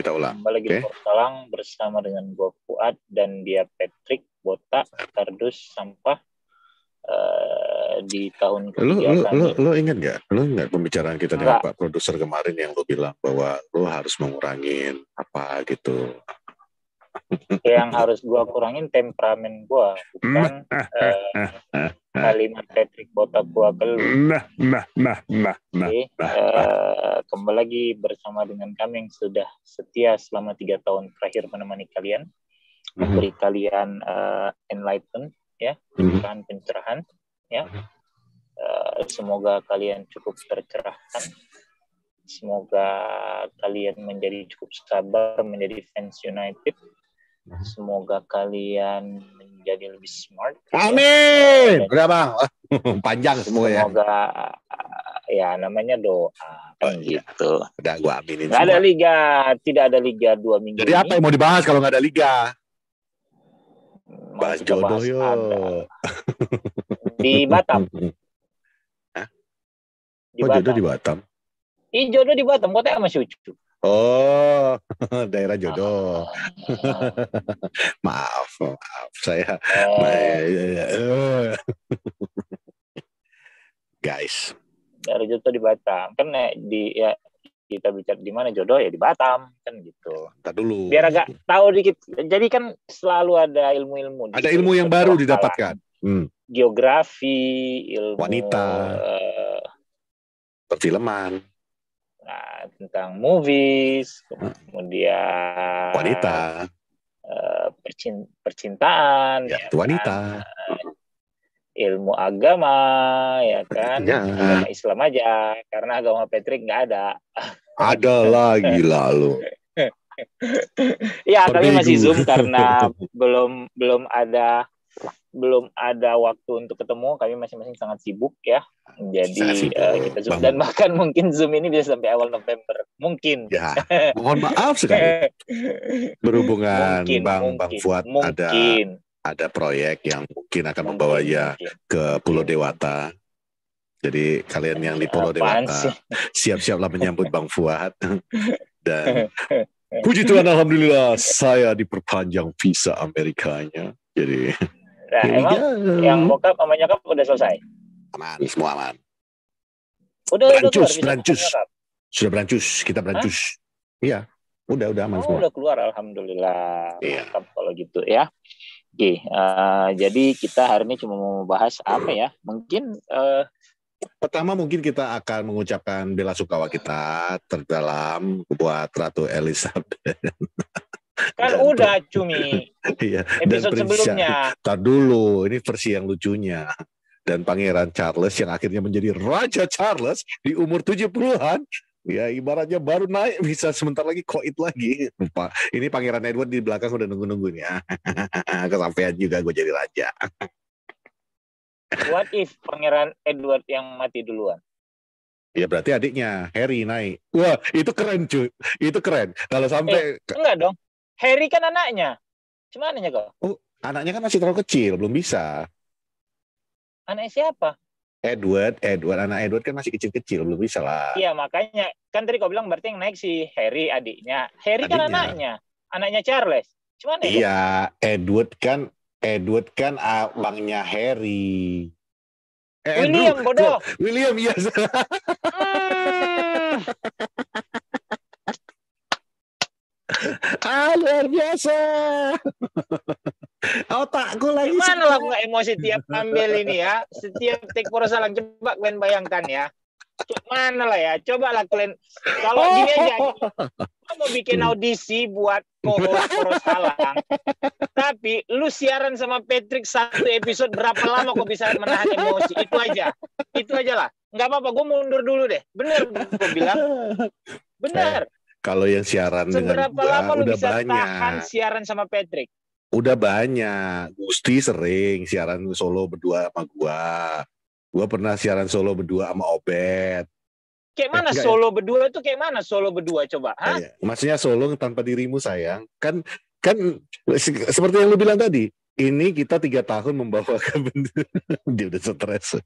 Kita ulang. Kembali lagi di Portalang bersama dengan gua Fuad dan dia Patrick, botak, kardus, sampah. Di tahun ketiga kami. Lo ingat nggak? Lo ingat pembicaraan kita dengan Pak Produser kemarin yang lo bilang bahwa lo harus mengurangin apa gitu? Yang harus gua kurangin temperamen gua, bukan kalimat Patrick botak gua ke lu. Kembali lagi bersama dengan kami yang sudah setia selama 3 tahun terakhir menemani kalian, memberi kalian enlighten, ya, pencerahan, ya. Semoga kalian cukup tercerahkan. Semoga kalian menjadi cukup sabar menjadi fans United. Semoga kalian menjadi lebih smart. Amin. Udah bang, panjang semua ya. Semoga ya namanya doa kan gitu. Udah gua aminin. Nggak ada liga, tidak ada liga 2 minggu. Jadi apa yang mau dibahas kalau nggak ada liga? Bahas jodoh yo. Di Batam. Hah? Jodoh di Batam? Jodoh di Batam, kota masih Ucu. Oh, daerah jodoh. Maaf saya. Guys. Daerah jodoh di Batam. Kan kita bicara di mana jodoh ya di Batam kan gitu. Entar dulu. Biar agak tahu dikit. Jadi kan selalu ada ilmu-ilmu. Ada ilmu yang baru didapatkan. Geografi, ilmu wanita, perfilman. Nah, tentang movies, kemudian wanita, percintaan, ya, wanita, ilmu agama, ya kan, agama Islam aja, karena agama Patrick nggak ada. Ada lagi lalu. Ya, tapi masih Zoom karena belum ada waktu untuk ketemu. Kami masing-masing sangat sibuk ya. Jadi kita Zoom dan bahkan mungkin Zoom ini bisa sampai awal November. Mungkin. Ya, mohon maaf sekali. Berhubungan Bang Fuad ada proyek yang mungkin akan membawanya ke Pulau Dewata. Jadi kalian yang di Pulau Dewata siap-siaplah menyambut Bang Fuad. Dan puji Tuhan, alhamdulillah saya diperpanjang visa Amerikanya. Jadi nah, emang yang bokap sama nyokap udah selesai? Aman, semua aman. Udah berancus. Sudah berancus, kita berancus. Iya, udah aman semua. Udah keluar, alhamdulillah. Iya. Mantap kalau gitu ya. Oke, jadi kita hari ini cuma mau bahas apa ya? Mungkin pertama mungkin kita akan mengucapkan bela sungkawa kita terdalam buat Ratu Elizabeth. Kan dan udah Cumi. Iya, episode sebelumnya. Tar dulu, ini versi yang lucunya. Dan Pangeran Charles yang akhirnya menjadi Raja Charles di umur 70-an. Ya ibaratnya baru naik bisa sebentar lagi koit lagi. Ini Pangeran Edward di belakang udah nunggu-nunggu nih ya. Kesampean juga gue jadi raja. What if Pangeran Edward yang mati duluan? Ya berarti adiknya Harry naik. Wah itu keren cuy. Itu keren. Kalau sampai enggak dong. Harry kan anaknya. Cuma anaknya kok. Oh, anaknya kan masih terlalu kecil, belum bisa. Anaknya siapa? Edward, anak Edward kan masih kecil-kecil, belum bisa lah. Iya, makanya kan tadi kau bilang berarti yang naik si Harry adiknya. Harry kan anaknya Charles. Cuma iya, Edward kan abangnya Harry. William, bodoh. William, iya. Yes. Luar biasa. Otakku lagi. Gimana lah nggak emosi tiap ambil ini ya. Setiap take Porosalang. Coba kalian bayangkan ya. Mana lah ya. Coba lah kalian. Kalau gini aja. Kita mau bikin audisi buat co-host Porosalang. Tapi lu siaran sama Patrick 1 episode berapa lama kok bisa menahan emosi. Itu aja lah. Nggak apa-apa. Gue mundur dulu deh. Bener gue bilang. Bener. Kalau yang siaran seberapa dengan gua lama lu udah bisa banyak. Tahan siaran sama Patrick? Udah banyak. Gusti sering siaran solo berdua sama gua. Gua pernah siaran solo berdua sama Obet. Kayak mana solo berdua itu kayak mana solo berdua coba? Hah? Maksudnya solo tanpa dirimu sayang. Kan seperti yang lu bilang tadi. Ini kita 3 tahun membawa ke bentuk. Dia udah stres.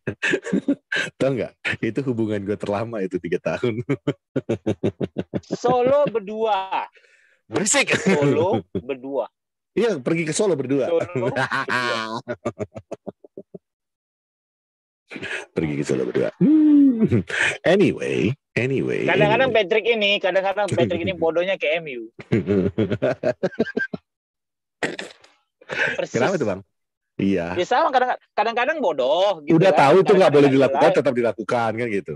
Tahu nggak? Itu hubungan gue terlama itu 3 tahun. Solo berdua. Berisik. Solo berdua. Iya, pergi ke Solo berdua. Pergi ke Solo berdua. Anyway. Kadang-kadang Patrick ini bodohnya ke MU. Persis. Kenapa tuh Bang? Iya. Ya sama, kadang-kadang bodoh. Gitu udah kan? Tahu itu nggak boleh dilakukan, tetap dilakukan kan gitu.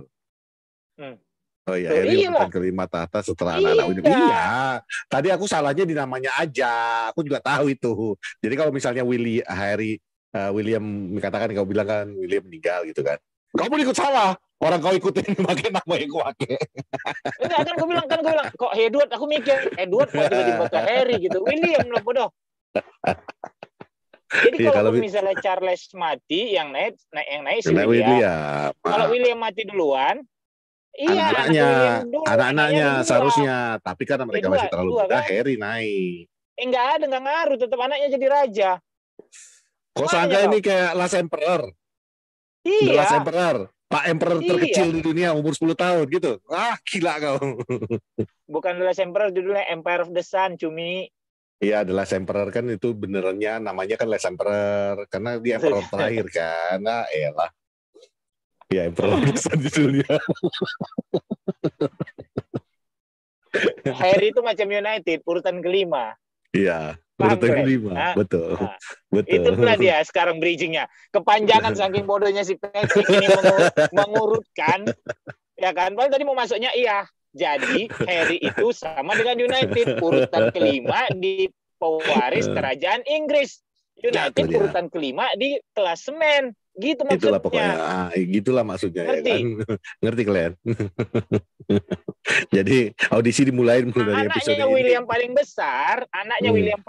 Oh iya, Harry urutan kelima tahta setelah anak-anak William. Iya, tadi aku salahnya di namanya aja. Aku juga tahu itu. Jadi kalau misalnya William katakan, kau bilang kan William meninggal gitu kan. Kau pun ikut salah. Orang kau ikutin pakai nama yang kau pakai. Enggak, kan gue bilang kok Edward, aku mikir Edward kok tiba-tiba ke Harry gitu. William lah bodoh. Jadi kalau misalnya Charles mati, yang naik si William. Kalau William mati duluan, iya, anak-anaknya seharusnya. Tapi karena mereka masih terlalu muda, kan? Harry naik. Enggak ngaruh, tetap anaknya jadi raja. Kok sangka ini kayak Last Emperor? Iya. The Last Emperor. Pak Emperor terkecil di dunia, umur 10 tahun gitu. Gila kau. Bukan The Last Emperor, judulnya Empire of the Sun, Cumi. Iya, The Last Emperor kan itu benerannya namanya kan Last Emperor. Karena dia Emperor terakhir kan. Elah. Ya, Emperor besar judulnya. Harry itu macam United, urutan kelima. Iya, urutan kelima. Betul. Itulah dia sekarang bridgingnya. Kepanjangan saking bodohnya si Patrick ini mengurutkan. Ya kan, padahal tadi mau masuknya iya. Jadi Harry itu sama dengan United, urutan kelima di pewaris kerajaan Inggris. United urutan kelima di klasemen. Gitu maksudnya. Itulah pokoknya. Gitulah maksudnya. Ngerti? Ya kan? Ngerti kalian? Jadi audisi dimulai dari episode ini. William paling besar, anaknya William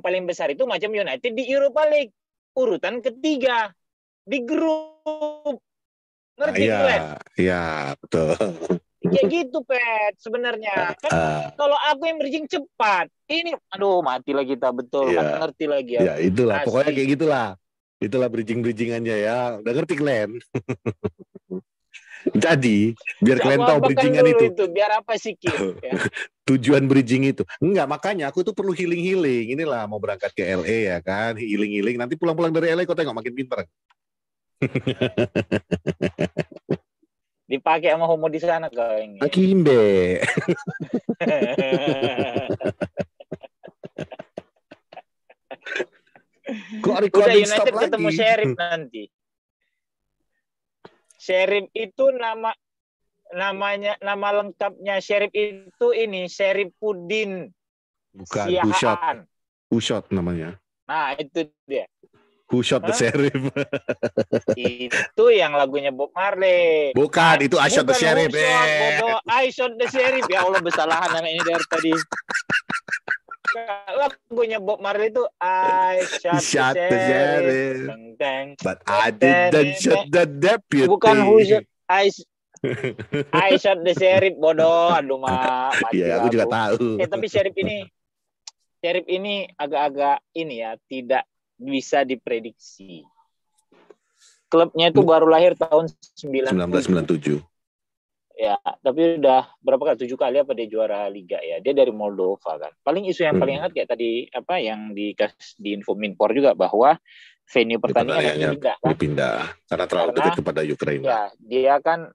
paling besar itu macam United di Europa League. Urutan ketiga di grup. Ngerti kalian? Iya, betul. Kayak gitu, Pet, sebenarnya. Kan kalau aku yang bridging cepat. Ini, mati lagi kita, betul. Kan ngerti lagi ya. Ya, itulah. Asli. Pokoknya kayak gitulah. Itulah bridging-bridgingannya ya. Udah ngerti kalian? Jadi, biar kalian tahu bridgingan itu. Biar apa sih, Kim? Ya. Tujuan bridging itu. Enggak, makanya aku tuh perlu healing-healing. Inilah mau berangkat ke LA ya kan. Healing-healing. Nanti pulang-pulang dari LA kau tengok makin pintar. Dipakai sama homo di sana kau ini. Akimbe. Kok recording stop lagi? Ketemu Sheriff nanti. Sheriff itu nama lengkapnya Sheriff itu ini Sherifuddin. Bukan, Who Shot namanya. Nah, itu dia. Who Shot the Sheriff? Itu yang lagunya Bob Marley. Bukan, itu I Shot the Sheriff. I Shot the Sheriff. Ya Allah, bersalahan anak ini dari tadi. Lagunya Bob Marley itu I Shot the Sheriff. But I didn't shoot the deputy. Bukan Who Shot I Shot the Sheriff, bodoh. Aduh, Iya, aku juga tahu. Tapi Sheriff ini agak-agak ini ya, tidak bisa diprediksi. Klubnya itu baru lahir tahun 1997. Ya, tapi udah berapa kali? 7 kali apa dia juara liga ya. Dia dari Moldova kan. Paling isu yang paling hangat kayak tadi yang di Info Minpor juga bahwa venue pertandingannya dipindah karena terlalu dekat kepada Ukraina. Ya, dia kan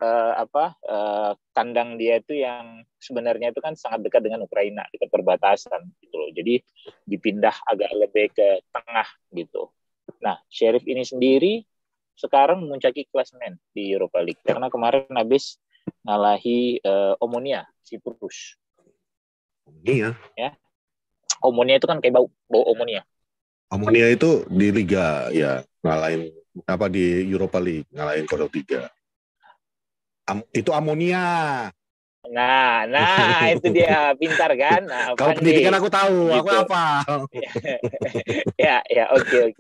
kandang dia itu yang sebenarnya itu kan sangat dekat dengan Ukraina, dekat perbatasan gitu loh. Jadi dipindah agak lebih ke tengah gitu. Nah, Sheriff ini sendiri sekarang memuncaki klasemen di Europa League karena kemarin habis ngalahi Omonia Siprus. Iya. Ya. Omonia itu kan kayak bau Omonia. Omonia itu di Liga ya, ngalahin di Europa League, ngalahin Kodok 3. Itu Amonia. Nah, itu dia, pintar kan? Nah, kalau pendidikan aku tahu, gitu. Aku apa? ya, oke.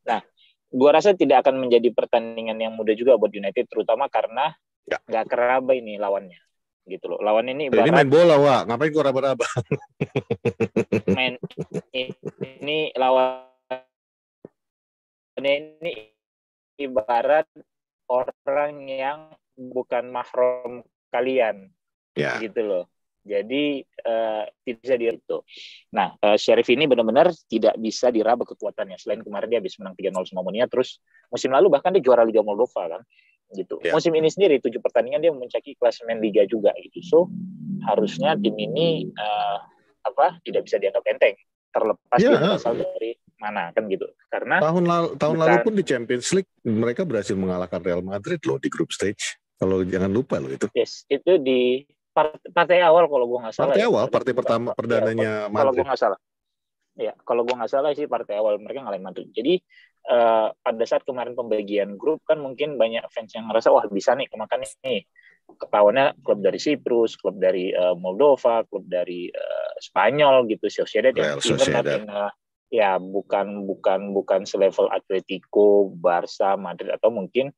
Nah, gua rasa tidak akan menjadi pertandingan yang mudah juga buat United, terutama karena nggak keraba ini lawannya. Gitu loh. Lawan ini ibarat... Ini main bola, Wak. Ngapain kok raba-raba? Ini lawan ini ibarat orang yang bukan mahram kalian. Ya. Gitu loh. Jadi tidak bisa itu. Nah, Sheriff ini benar-benar tidak bisa diraba kekuatannya. Selain kemarin dia habis menang 3-0 sama Monia, terus musim lalu bahkan dia juara Liga Moldova kan, gitu. Ya. Musim ini sendiri 7 pertandingan dia memuncaki klasemen Liga juga gitu. So harusnya tim ini tidak bisa dianggap enteng, terlepas dia berasal dari mana kan gitu. Karena tahun lalu pun di Champions League mereka berhasil mengalahkan Real Madrid loh di group stage. Kalau jangan lupa loh itu. Yes, itu di partai awal kalau gue nggak salah. Partai pertama perdananya Madrid. Kalau gue nggak salah. Ya, kalau gue nggak salah sih partai awal mereka ngalahin Madrid. Jadi pada saat kemarin pembagian grup kan mungkin banyak fans yang ngerasa wah bisa nih kemakan nih. Ketahuannya klub dari Siprus, klub dari Moldova, klub dari Spanyol gitu, Sociedad yang ya bukan selevel Atletico, Barca, Madrid atau mungkin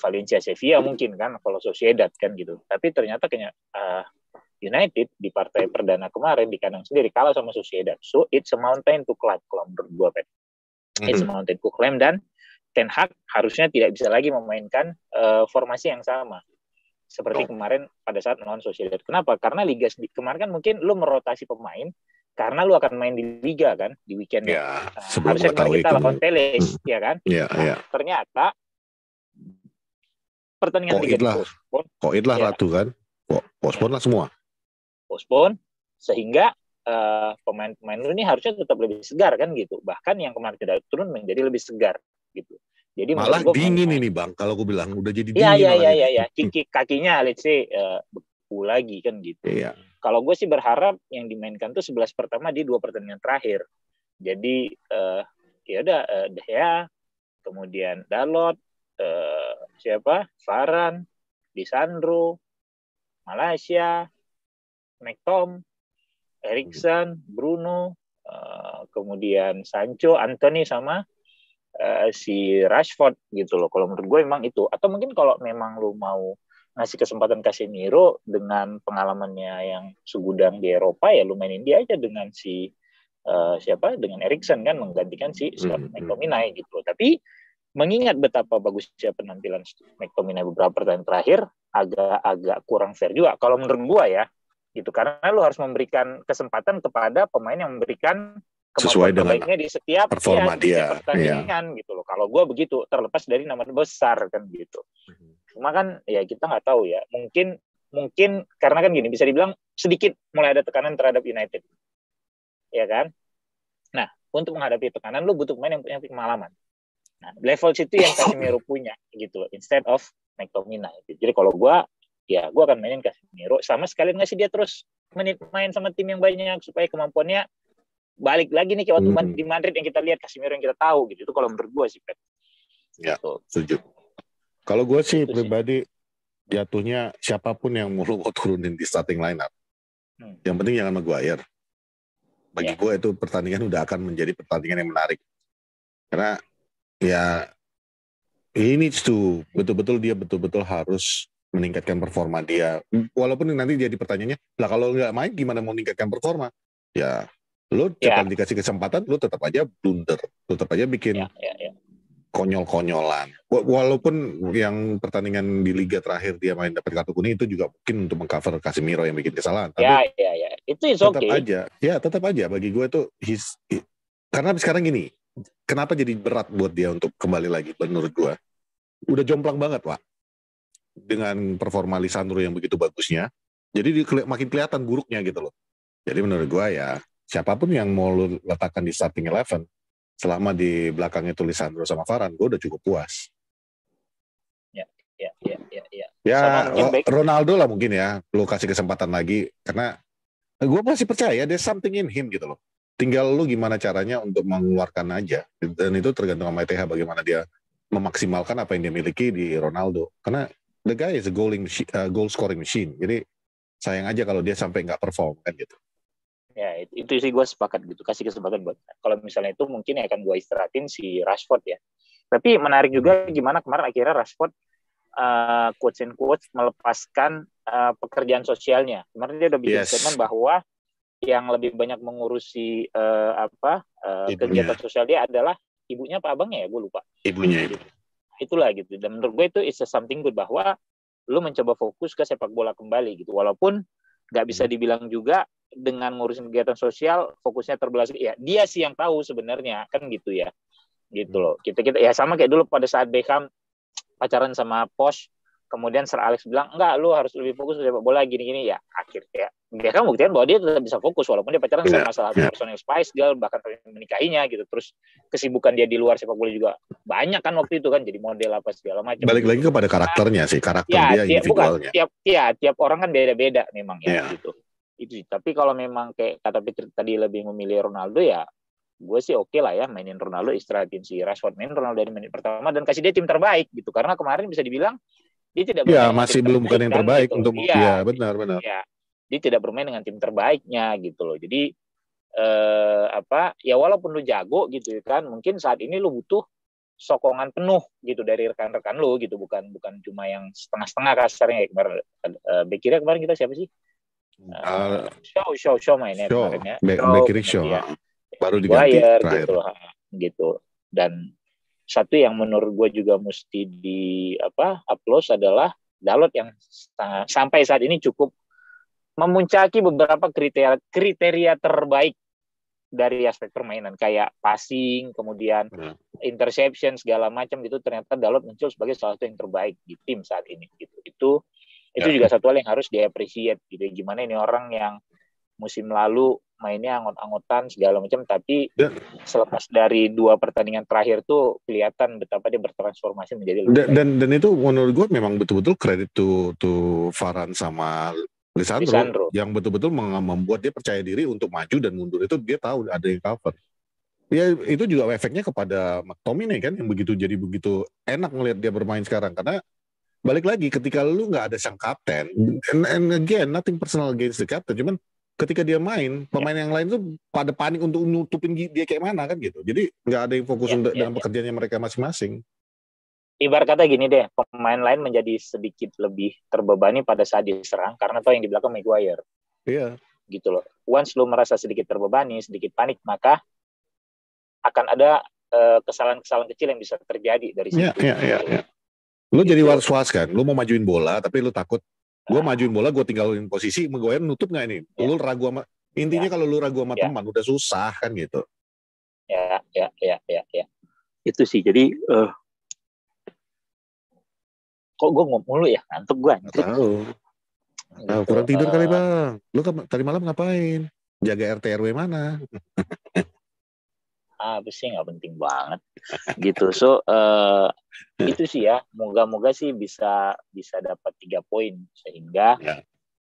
Valencia, Sevilla mungkin kan kalau Sociedad kan gitu. Tapi ternyata kayaknya United di partai perdana kemarin di kandang sendiri kalah sama Sociedad. So it's a mountain to climb kalau menurut gue, Pep. It's a mountain to climb, dan Ten Hag harusnya tidak bisa lagi memainkan formasi yang sama seperti kemarin pada saat melawan Sociedad. Kenapa? Karena Liga kemarin kan mungkin lu merotasi pemain karena lu akan main di Liga kan di weekendnya. Harusnya kita lawan Teles, ya kan? Ternyata pertandingan Liga dipospon. Koid lah ratu kan? Pospon lah semua. Pospon, sehingga pemain-pemain lu ini harusnya tetap lebih segar kan gitu. Bahkan yang kemarin tidak turun menjadi lebih segar gitu. Jadi malah dingin ini Bang, kalau gue bilang udah jadi dingin. Iya. Kakinya let's say beku lagi kan gitu. Iya. Kalau gue sih berharap yang dimainkan tuh 11 pertama di 2 pertandingan terakhir. Jadi ya udah De Gea, kemudian Dalot, Varane, Lisandro, Malaysia, McTom, Eriksen, Bruno, kemudian Sancho, Anthony sama si Rashford gitu loh. Kalau menurut gue memang itu. Atau mungkin kalau memang lu mau ngasih kesempatan Casemiro dengan pengalamannya yang segudang di Eropa, ya lu mainin dia aja dengan si dengan Eriksen kan, menggantikan si Scott McTominay gitu. Tapi mengingat betapa bagusnya penampilan McTominay beberapa pertandingan terakhir, agak kurang fair juga kalau menurut gua ya gitu, karena lu harus memberikan kesempatan kepada pemain yang memberikan sesuai dengan terbaiknya di setiap performa dia pertandingan gitu loh. Kalau gua begitu, terlepas dari nama besar kan gitu. Cuma kan ya kita nggak tahu ya, mungkin karena kan gini, bisa dibilang sedikit mulai ada tekanan terhadap United ya kan. Nah, untuk menghadapi tekanan lu butuh pemain yang punya pengalaman. Nah, level situ yang Casemiro punya gitu loh, instead of McTominay. Jadi kalau gue akan mainin Casemiro, sama sekalian ngasih dia terus main sama tim yang banyak supaya kemampuannya balik lagi nih kayak waktu di Madrid yang kita lihat, Casemiro yang kita tahu gitu. Itu kalau menurut gue sih, Pep. Ya, setuju. Kalau gue sih pribadi jatuhnya siapapun yang mau turunin di starting lineup, yang penting jangan Maguire. Bagi gue itu pertandingan udah akan menjadi pertandingan yang menarik. Karena ya ini betul-betul harus meningkatkan performa dia. Walaupun nanti jadi pertanyaannya, lah kalau nggak main gimana mau meningkatkan performa? Ya, lo cepat dikasih kesempatan, lo tetap aja blunder, tetap aja bikin konyol-konyolan. Walaupun yang pertandingan di Liga terakhir dia main dapat kartu kuning, itu juga mungkin untuk mengcover Casemiro yang bikin kesalahan. Tapi itu tetap aja bagi gue itu karena sekarang gini, kenapa jadi berat buat dia untuk kembali lagi menurut gue? Udah jomplang banget, Pak. Dengan performa Lisandro yang begitu bagusnya, jadi makin kelihatan buruknya gitu loh. Jadi menurut gue ya, siapapun yang mau lu letakkan di starting 11, selama di belakangnya itu Lisandro sama Varane, gue udah cukup puas. Ya, Ronaldo lah mungkin ya, lu kasih kesempatan lagi, karena gue masih percaya there's something in him gitu loh. Tinggal lu gimana caranya untuk mengeluarkan aja. Dan itu tergantung sama ETH bagaimana dia memaksimalkan apa yang dia miliki di Ronaldo. Karena the guy is a goal scoring machine. Jadi sayang aja kalau dia sampai nggak perform kan gitu. Ya itu sih gue sepakat gitu. Kasih kesempatan buat. Kalau misalnya itu mungkin akan gue istirahatin si Rashford ya. Tapi menarik juga gimana kemarin akhirnya Rashford quotes and quotes melepaskan pekerjaan sosialnya. Kemarin dia udah bikin statement bahwa yang lebih banyak mengurusi kegiatan sosial dia adalah ibunya apa abangnya ya, gue lupa. Ibunya. Itulah gitu. Dan menurut gue itu is something good bahwa lu mencoba fokus ke sepak bola kembali gitu. Walaupun nggak bisa dibilang juga dengan ngurusin kegiatan sosial fokusnya terbelah. Ya dia sih yang tahu sebenarnya kan gitu ya, gitu loh. Kita ya sama kayak dulu pada saat Beckham pacaran sama Posh, kemudian Sir Alex bilang enggak, lu harus lebih fokus ke sepak bola gini-gini. Ya akhirnya Beckham buktikan bahwa dia tetap bisa fokus walaupun dia pacaran sama salah satu personil Spice Girl, bahkan menikahinya gitu. Terus kesibukan dia di luar sepak bola juga banyak kan waktu itu kan, jadi model apa segala macam. Balik lagi kepada karakternya sih, karakter dia individualnya. Bukan, tiap orang kan beda-beda memang ya gitu. Itu sih. Tapi kalau memang kayak kata Patrick tadi lebih memilih Ronaldo, ya gue sih oke lah ya mainin Ronaldo, istirahatin si Rashford, main Ronaldo dari menit pertama dan kasih dia tim terbaik gitu, karena kemarin bisa dibilang dia tidak bermain masih belum bukan yang terbaik gitu. Untuk benar ya, dia tidak bermain dengan tim terbaiknya gitu loh. Jadi ya walaupun lu jago gitu kan, mungkin saat ini lu butuh sokongan penuh gitu dari rekan-rekan lu gitu, bukan cuma yang setengah-setengah kasarnya kayak kemarin. Bek kiri kemarin kita siapa sih? Show mainnya kemarin ya. Bek kiri show. Ya. Baru diganti terakhir gitu. Dan satu yang menurut gue juga mesti di upload adalah Dalot yang sampai saat ini cukup memuncaki beberapa kriteria terbaik dari aspek permainan, kayak passing, kemudian interception segala macam gitu. Ternyata Dalot muncul sebagai salah satu yang terbaik di tim saat ini gitu. Itu juga satu hal yang harus diapresiasi gitu. Gimana ini orang yang musim lalu mainnya angot-angotan segala macam, tapi selepas dari 2 pertandingan terakhir tuh kelihatan betapa dia bertransformasi menjadi lebih dan itu menurut gue memang betul-betul kredit to Varane sama Lisandro yang betul-betul membuat dia percaya diri untuk maju dan mundur. Itu dia tahu ada yang cover. Ya itu juga efeknya kepada McTominay kan, yang begitu enak ngelihat dia bermain sekarang, karena balik lagi ketika lu nggak ada sang kapten, and again nothing personal against the captain, cuman ketika dia main, pemain yang lain tuh pada panik untuk nutupin dia kayak mana kan gitu. Jadi nggak ada yang fokus dalam pekerjaannya mereka masing-masing. Ibarat kata gini deh, pemain lain menjadi sedikit lebih terbebani pada saat diserang karena tahu yang di belakang Maguire. Iya. Gitu loh. Once lu merasa sedikit terbebani, sedikit panik, maka akan ada kesalahan-kesalahan kecil yang bisa terjadi dari situ. Iya. Lu jadi was-was kan, lu mau majuin bola tapi lu takut. Gue majuin bola, gue tinggalin posisi, Maguire nutup nggak ini? Lu ragu sama, intinya kalau lu ragu sama teman udah susah kan gitu. Ya. Itu sih. Jadi kok gue ngomong mulu ya, ngantuk gue. Tahu. Kurang tidur kali bang. Lu tadi malam ngapain? Jaga RT RW mana? Sih nggak penting banget gitu. So itu sih ya, moga-moga sih bisa dapat 3 poin sehingga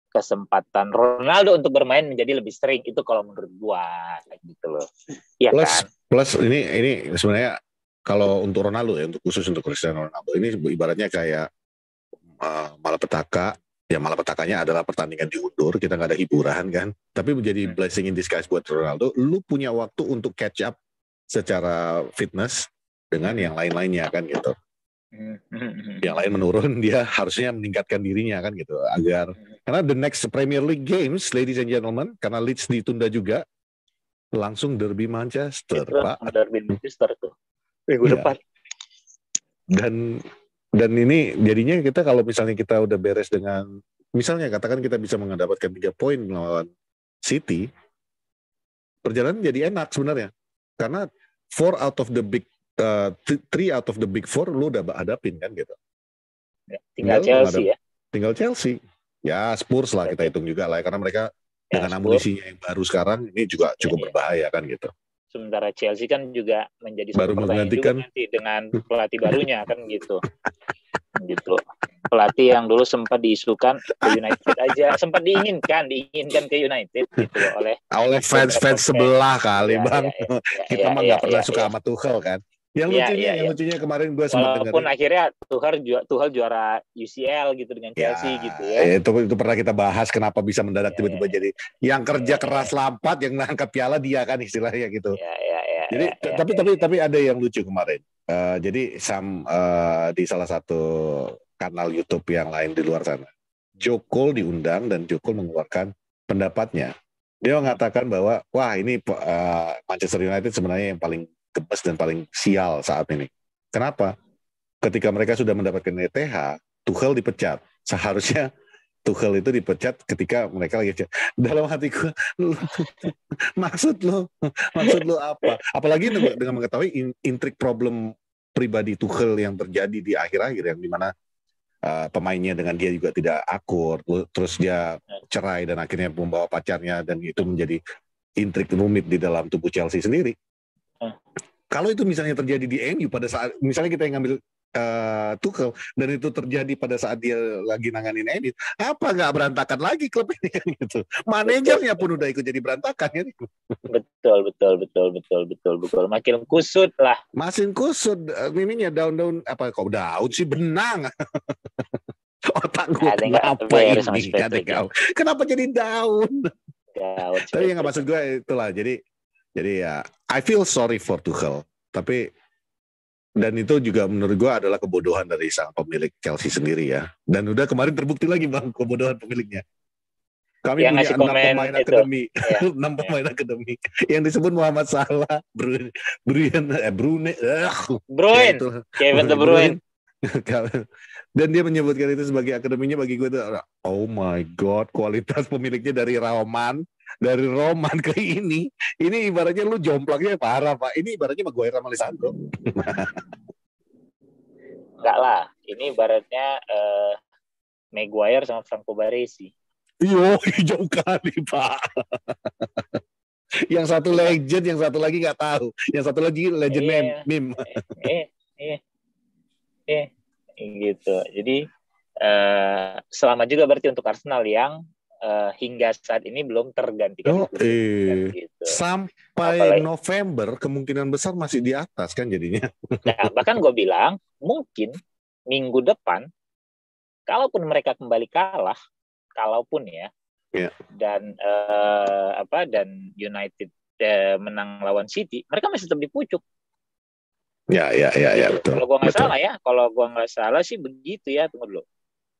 kesempatan Ronaldo untuk bermain menjadi lebih sering, itu kalau menurut gua gitu loh. Iya kan? Plus ini sebenarnya kalau untuk Ronaldo ya, khusus untuk Cristiano Ronaldo ini ibaratnya kayak malapetaka. Ya malapetakanya adalah pertandingan diundur, kita nggak ada hiburan kan. Tapi menjadi blessing in disguise buat Ronaldo. Lu punya waktu untuk catch up secara fitness dengan yang lain-lainnya kan gitu. Yang lain menurun, dia harusnya meningkatkan dirinya kan gitu, agar karena the next Premier League games, ladies and gentlemen, karena Leeds ditunda juga, langsung derby Manchester, itu, Pak. Derby Manchester tuh minggu depan. Dan ini jadinya kita kalau misalnya kita udah beres dengan, misalnya katakan kita bisa mendapatkan 3 poin melawan City, perjalanan jadi enak sebenarnya, karena 3 out of the big 4 lu udah hadapin kan gitu. Tinggal Chelsea ya. Tinggal Chelsea. Ya Spurs lah kita hitung juga lah, karena mereka dengan amunisinya yang baru sekarang ini juga cukup berbahaya kan gitu. Sementara Chelsea kan juga menjadi baru menggantikan nanti dengan pelatih barunya kan gitu. Gitu. Pelatih yang dulu sempat diisukan ke United aja, sempat diinginkan ke United gitu loh oleh fans sebelah kali Bang. Kita mah nggak pernah suka sama Tuchel kan. Yang lucunya kemarin gue sempat dengerin. Walaupun akhirnya Tuchel juara UCL gitu dengan Chelsea gitu ya. Itu pernah kita bahas kenapa bisa mendadak tiba-tiba jadi yang kerja keras Lampard, yang ngangkat piala dia kan istilahnya gitu. Jadi tapi ada yang lucu kemarin. Jadi di salah satu kanal YouTube yang lain di luar sana, Joe Cole diundang dan Joe Cole mengeluarkan pendapatnya. Dia mengatakan bahwa wah ini Manchester United sebenarnya yang paling gemes dan paling sial saat ini. Kenapa? Ketika mereka sudah mendapatkan ETH, Tuchel dipecat. Seharusnya Tuchel itu dipecat ketika mereka lagi dalam hatiku maksud lo apa? Apalagi dengan mengetahui intrik problem pribadi Tuchel yang terjadi di akhir-akhir yang dimana pemainnya dengan dia juga tidak akur, terus dia cerai dan akhirnya membawa pacarnya dan itu menjadi intrik rumit di dalam tubuh Chelsea sendiri. Kalau itu misalnya terjadi di MU pada saat misalnya kita yang ngambil Tuchel dan itu terjadi pada saat dia lagi nanganin MU, apa nggak berantakan lagi klub ini kan gitu. Manajernya pun udah ikut jadi berantakan kan. Betul. Makin kusut lah. Makin kusut ininya daun-daun apa kok daun sih benang. Otak gue kenapa ini? Kenapa jadi daun? Tapi yang nggak maksud gue itulah. Jadi ya I feel sorry for Tuchel. Tapi dan itu juga menurut gue adalah kebodohan dari sang pemilik Chelsea sendiri ya. Dan udah kemarin terbukti lagi bang kebodohan pemiliknya. Kami yang punya 6 pemain akademi, 6 pemain akademi yang disebut Muhammad Salah, Bruyne, Kevin De Bruyne. Dan dia menyebutkan itu sebagai akademinya. Bagi gue itu, oh my god, kualitas pemiliknya dari Roman ke ini ibaratnya lu jomplaknya parah pak. Ini ibaratnya Maguire sama Lisandro. Enggak lah, ini ibaratnya Maguire sama Franco Baresi. Iya, jauh kali pak. Yang satu legend, yang satu lagi nggak tahu. Yang satu lagi legend meme. Gitu. Jadi selamat juga berarti untuk Arsenal yang hingga saat ini belum tergantikan. Gitu. Sampai November kemungkinan besar masih di atas kan jadinya. Nah, bahkan gue bilang mungkin minggu depan kalaupun mereka kembali kalah, dan dan United menang lawan City, mereka masih tetap di pucuk. Ya betul. Kalau gua nggak salah sih begitu ya. Tunggu dulu.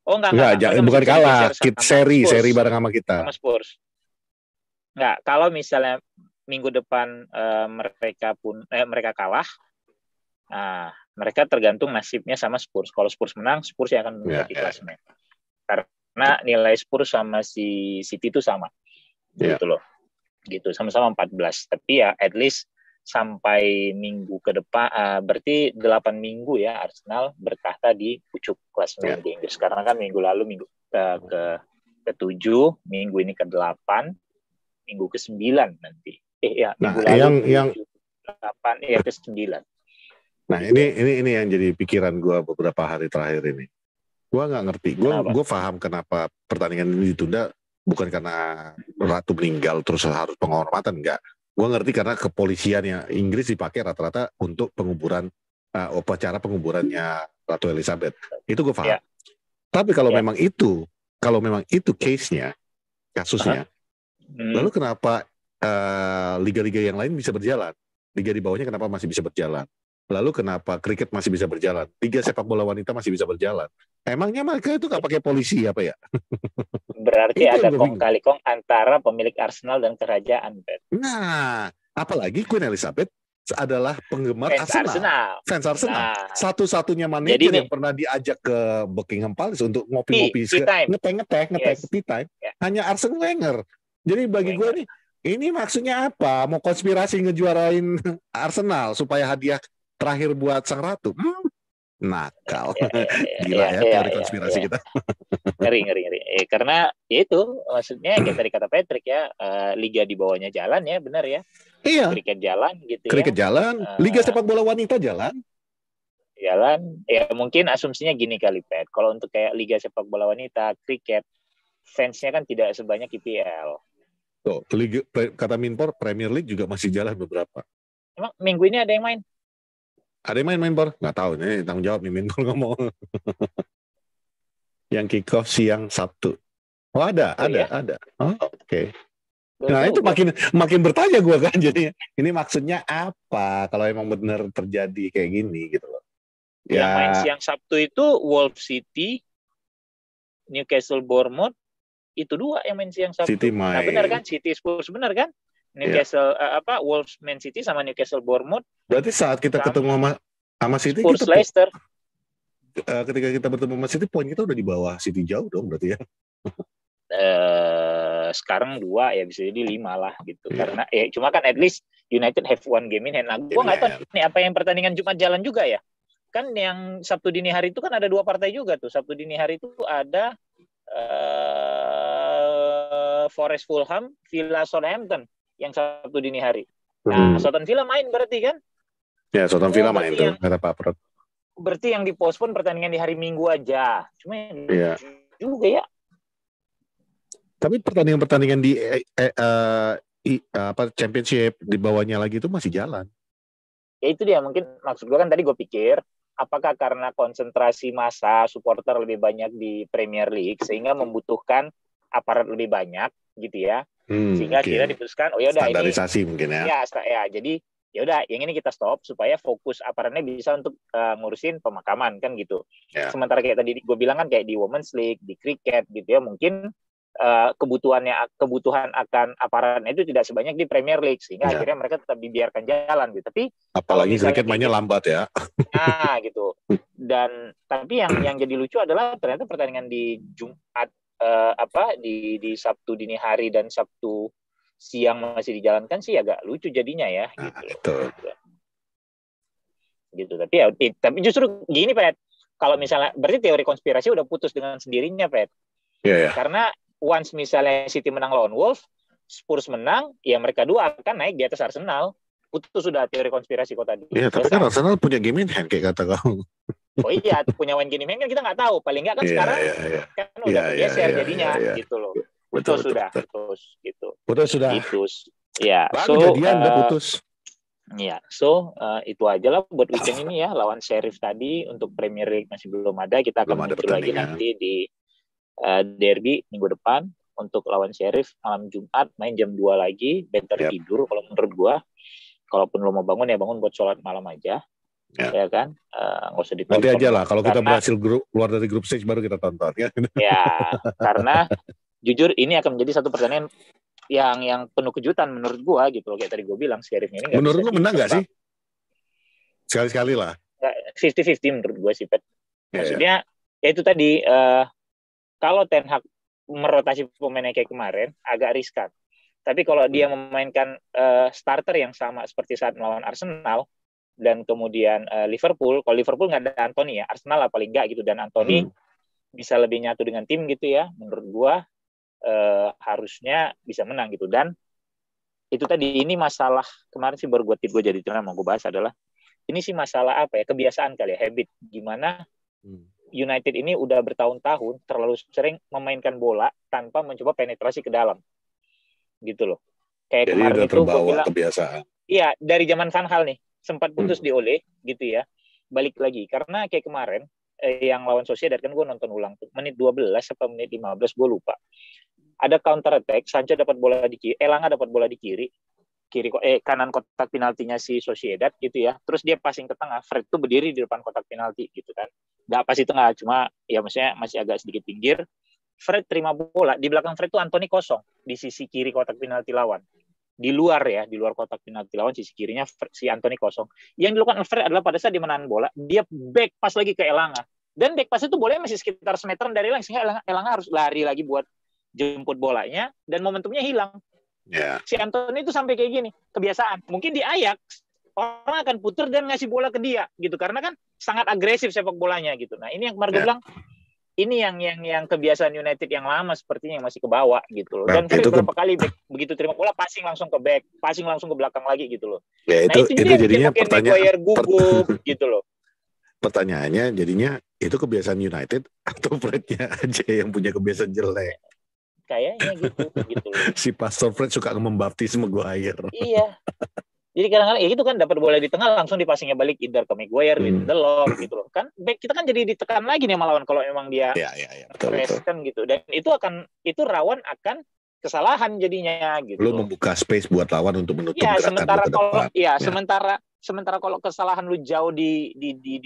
Oh enggak bukan kalah, seri bareng sama kita. Sama Spurs. Enggak, kalau misalnya minggu depan mereka kalah, mereka tergantung nasibnya sama Spurs. Kalau Spurs menang, Spurs yang akan menjadi klasemen. Karena nilai Spurs sama si City itu sama. Gitu loh. Gitu, sama-sama 14. Tapi ya at least sampai minggu ke depan, berarti 8 minggu ya Arsenal bertahta di pucuk klasemen di Inggris. Karena kan minggu lalu ke-7, minggu ini ke-8, minggu ke-9 nanti. Minggu lalu yang 8 ke-9. Nah, ini yang jadi pikiran gue beberapa hari terakhir ini. Gue nggak ngerti. Gue paham kenapa pertandingan ini ditunda, bukan karena Ratu meninggal terus harus penghormatan, enggak. Gue ngerti karena kepolisian yang Inggris dipakai rata-rata untuk penguburan upacara penguburannya Ratu Elizabeth. Itu gue paham. Tapi kalau memang itu case-nya, kasusnya, lalu kenapa liga-liga yang lain bisa berjalan? Liga di bawahnya kenapa masih bisa berjalan? Lalu kenapa kriket masih bisa berjalan? Liga sepak bola wanita masih bisa berjalan? Emangnya mereka itu nggak pakai polisi apa ya? Berarti ada kong kali kong antara pemilik Arsenal dan kerajaan, Bet. Nah, apalagi Queen Elizabeth adalah penggemar Arsenal. Fans Arsenal. Satu-satunya manajer yang pernah diajak ke Buckingham Palace untuk ngopi-ngopi, ngeteh tea time. Hanya Arsene Wenger. Jadi bagi gue nih, ini maksudnya apa? Mau konspirasi ngejuarain Arsenal supaya hadiah terakhir buat sang ratu? Nakal. Gila ya teori konspirasi kita. Ngeri. Karena ya itu maksudnya kayak tadi kata Patrick ya, liga di bawahnya jalan ya, benar ya. Iya. Kriket jalan gitu ya. Kriket jalan, liga sepak bola wanita jalan. Ya mungkin asumsinya gini kali Pat. Kalau untuk kayak liga sepak bola wanita, kriket, fansnya kan tidak sebanyak IPL. Tuh, liga, kata Minpor, Premier League juga masih jalan beberapa. Emang minggu ini ada yang main? Ada yang main Bor? Nggak tahu nih, tanggung jawab nih Minpor ngomong. Yang kick off siang Sabtu. Oh ada. Oh, oke. Nah itu makin bertanya gue kan, jadi ini maksudnya apa kalau emang benar terjadi kayak gini gitu loh. Yang main siang Sabtu itu Wolves City, Newcastle Bournemouth, itu dua yang main siang Sabtu. Nah benar kan, City Spurs benar kan? Newcastle Wolves Man City sama Newcastle Bournemouth. Berarti saat kita ketemu sama City, Spurs Leicester. Ketika kita bertemu sama City, poin kita udah di bawah City jauh dong berarti ya. Sekarang 2 ya bisa jadi 5 lah gitu. Karena ya cuma kan at least United have one game in hand. Nah, gue nggak tahu nih apa yang pertandingan Jumat jalan juga ya. Kan yang Sabtu dini hari itu kan ada 2 partai juga tuh. Sabtu dini hari itu ada Forest Fulham, Villa Southampton yang Sabtu dini hari. Nah, Southampton Villa main berarti kan? Ya, Southampton Villa main tuh, kata Pak Prot. Berarti yang dipospon pertandingan di hari Minggu aja. Cuma juga ya. Tapi pertandingan-pertandingan di championship di bawahnya lagi itu masih jalan. Ya itu dia, mungkin maksud gue kan tadi gue pikir apakah karena konsentrasi massa supporter lebih banyak di Premier League sehingga membutuhkan aparat lebih banyak gitu ya. Sehingga akhirnya diputuskan oh ya udah ini standarisasi mungkin ya. Ya jadi ya udah yang ini kita stop supaya fokus aparatnya bisa untuk ngurusin pemakaman kan gitu. Yeah. Sementara kayak tadi gue bilang kan kayak di Women's League, di cricket gitu ya, mungkin kebutuhan akan aparatnya itu tidak sebanyak di Premier League sehingga akhirnya mereka tetap dibiarkan jalan gitu. Tapi apalagi cricket mainnya lambat ya. Nah gitu. Dan tapi yang jadi lucu adalah ternyata pertandingan di Jumat di Sabtu dini hari dan Sabtu siang masih dijalankan sih agak lucu jadinya ya gitu. Gitu. Tapi justru gini Pet, kalau misalnya berarti teori konspirasi udah putus dengan sendirinya Pet. Yeah. Karena once misalnya City menang lawan Wolves, Spurs menang, ya mereka 2 akan naik di atas Arsenal. Putus sudah teori konspirasi kok tadi. Iya, tapi kan Arsenal punya game in hand kayak kata kamu. Oh iya, punya one game in hand kan kita nggak tahu. Paling nggak kan sekarang kan udah bergeser jadinya gitu loh. Putus sudah. Putus sudah. Ya, baru jadian udah putus. Ya, itu aja lah buat weekend ini ya, lawan Sheriff tadi. Untuk Premier League masih belum ada. Kita akan muncul lagi nanti di derby minggu depan untuk lawan Sheriff malam Jumat, main jam 2 lagi. Better tidur kalau menurut gua. Kalaupun lo mau bangun ya bangun buat sholat malam aja. Ya kan, nggak usah ditonton. Nanti aja lah kalau kita berhasil keluar dari grup stage baru kita tonton ya. Ya, karena jujur ini akan menjadi satu pertandingan yang penuh kejutan menurut gua gitu loh. Kayak tadi gua bilang Sheriff ini menurut lu menang nggak sih? Sekali-sekali lah. 50-50 menurut gua sih Pet. Maksudnya ya itu tadi kalau Ten Hag merotasi pemainnya kayak kemarin agak riskan. Tapi kalau dia memainkan starter yang sama seperti saat melawan Arsenal dan kemudian Liverpool, kalau Liverpool nggak ada Anthony ya, Arsenal lah paling nggak gitu, dan Anthony bisa lebih nyatu dengan tim gitu ya, menurut gua harusnya bisa menang gitu. Dan itu tadi, ini masalah kemarin sih baru gue jadi mau gue bahas adalah ini sih masalah apa ya, kebiasaan kali ya, habit, gimana United ini udah bertahun-tahun terlalu sering memainkan bola tanpa mencoba penetrasi ke dalam gitu loh. Kayak jadi kemarin itu gue bilang kebiasaan. Iya, dari zaman Van Gaal nih sempat putus di Ole gitu ya, balik lagi karena kayak kemarin yang lawan Sociedad kan gue nonton ulang tuh, menit 12 atau menit 15 gue lupa, ada counter attack, Sancho dapat bola di kiri, Elanga dapat bola di kiri kanan kotak penaltinya si Sociedad gitu ya, terus dia passing ke tengah, Fred tuh berdiri di depan kotak penalti gitu kan, nggak pas di tengah, cuma ya maksudnya masih agak sedikit pinggir. Fred terima bola, di belakang Fred tuh Anthony kosong di sisi kiri kotak penalti lawan, di luar kotak penalti lawan sisi kirinya si Anthony kosong. Yang dilakukan Fred adalah pada saat dia menahan bola, dia back pass lagi ke Elanga, dan back pass itu bolanya masih sekitar semeteran dari Elanga, sehingga Elanga harus lari lagi buat jemput bolanya dan momentumnya hilang. Si Anthony itu sampai kayak gini, kebiasaan. Mungkin di Ajax orang akan puter dan ngasih bola ke dia gitu, karena kan sangat agresif sepak bolanya gitu. Nah ini yang kemarin gue bilang, ini yang kebiasaan United yang lama sepertinya yang masih ke bawah gitu loh. Dan beberapa kali begitu terima bola passing langsung ke back, passing langsung ke belakang lagi gitu loh. Ya, itu jadinya pertanyaan gugup gitu loh. Pertanyaannya jadinya itu kebiasaan United atau Frednya aja yang punya kebiasaan jelek? Kayaknya gitu loh. Si Pastor Fred suka membaptis Maguire. Iya. Jadi kadang-kadang ya gitu kan, dapat bola di tengah langsung dipasingnya balik either ke Maguire, Lindelof gitu loh. Kan back kita kan jadi ditekan lagi nih melawan kalau memang dia press kan gitu. Dan itu rawan akan kesalahan jadinya gitu. Lu membuka space buat lawan untuk menutup gerakan ke depan. Sementara kalau kesalahan lu jauh di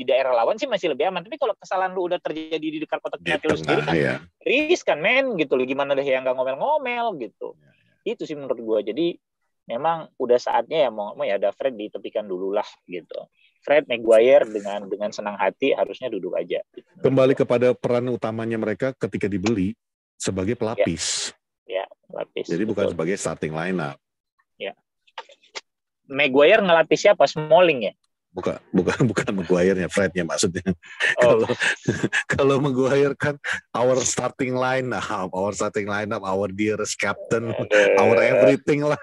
daerah lawan sih masih lebih aman. Tapi kalau kesalahan lu udah terjadi di dekat kotak penalti lu sendiri kan riskan men gitu loh. Gimana deh yang nggak ngomel-ngomel gitu. Itu sih menurut gua. Jadi memang udah saatnya ya mau ya ada Fred ditepikan dulu lah gitu. Fred, Maguire dengan senang hati harusnya duduk aja. Gitu. Kembali kepada peran utamanya mereka ketika dibeli, sebagai pelapis. Ya, pelapis. Jadi bukan sebagai starting lineup. Ya. Maguire ngelapis siapa? Smalling ya? Bukan Maguire-nya, Fred-nya maksudnya. Kalau Maguire kan our starting lineup, our dearest captain, our everything lah.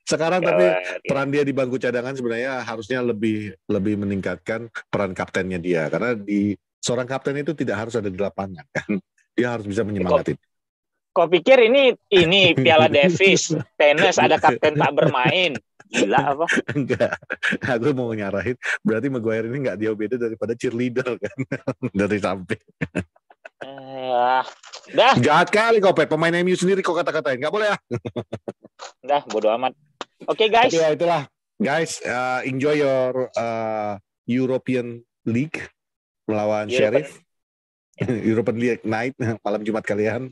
Sekarang tapi peran dia di bangku cadangan sebenarnya harusnya lebih meningkatkan peran kaptennya dia, karena seorang kapten itu tidak harus ada di lapangan kan. Dia harus bisa menyemangati. Kok pikir ini Piala Davis, tenis ada kapten tak bermain? Gila apa? Enggak, aku mau nyarahin. Berarti Maguire ini nggak jauh beda daripada cheerleader kan, dari samping. Dah. Jahat kali kau, Pep. Pemain MU sendiri kau kata-katain. Nggak boleh ya. Dah, bodo amat. Oke, guys. Ya itulah, guys. Enjoy your European League melawan Sheriff. European League night malam Jumat kalian.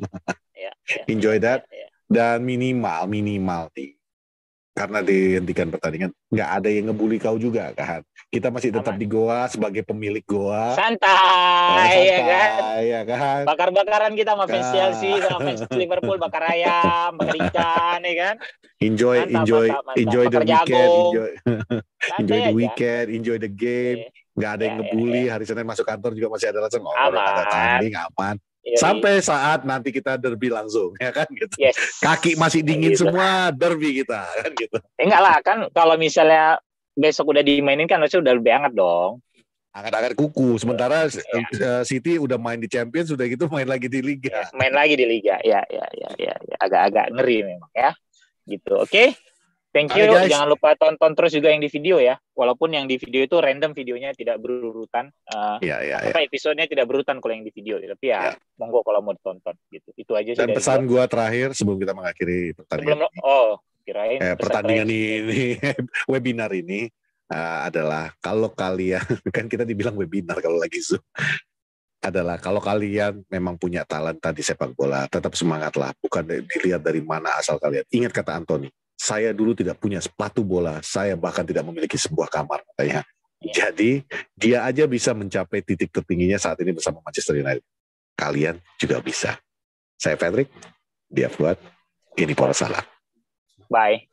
Enjoy that. Dan minimal nih, karena dihentikan pertandingan, nggak ada yang ngebully kau juga kan. Kita masih tetap di Goa sebagai pemilik Goa. Santai ya kan. Bakar-bakaran kita sama fans Chelsea, sama fans Liverpool, bakar ayam, bakar ikan, ya kan. Enjoy the weekend, enjoy the weekend, enjoy the game. Nggak ada yang ngebully. Hari Senin masuk kantor juga masih ada alasan. Ada tanding, aman. Sampai saat nanti kita derby langsung, ya kan gitu. Yes. Kaki masih dingin semua, derby kita, kan gitu. Enggak lah, kan kalau misalnya besok udah dimainin kan harusnya udah lebih hangat dong. Hangat-hangat kuku. Sementara City udah main di Champions, sudah gitu main lagi di Liga. Main lagi di Liga, ya. Agak-agak ngeri memang ya. Gitu, oke. Thank you. Jangan lupa tonton terus juga yang di video ya. Walaupun yang di video itu random, videonya tidak berurutan. Episodenya tidak berurutan kalau yang di video. Tapi monggo kalau mau ditonton. Gitu. Itu aja sih. Dan pesan gue terakhir sebelum kita mengakhiri pertandingan. Pertandingan ini webinar ini adalah kalau kalian kan kita dibilang webinar kalau lagi Zoom. Adalah kalau kalian memang punya talenta di sepak bola, tetap semangatlah. Bukan dilihat dari mana asal kalian. Ingat kata Anthony. Saya dulu tidak punya sepatu bola, saya bahkan tidak memiliki sebuah kamar katanya. Jadi dia aja bisa mencapai titik tertingginya saat ini bersama Manchester United. Kalian juga bisa. Saya Patrick, dia Fuad, ini Poros Salah. Bye.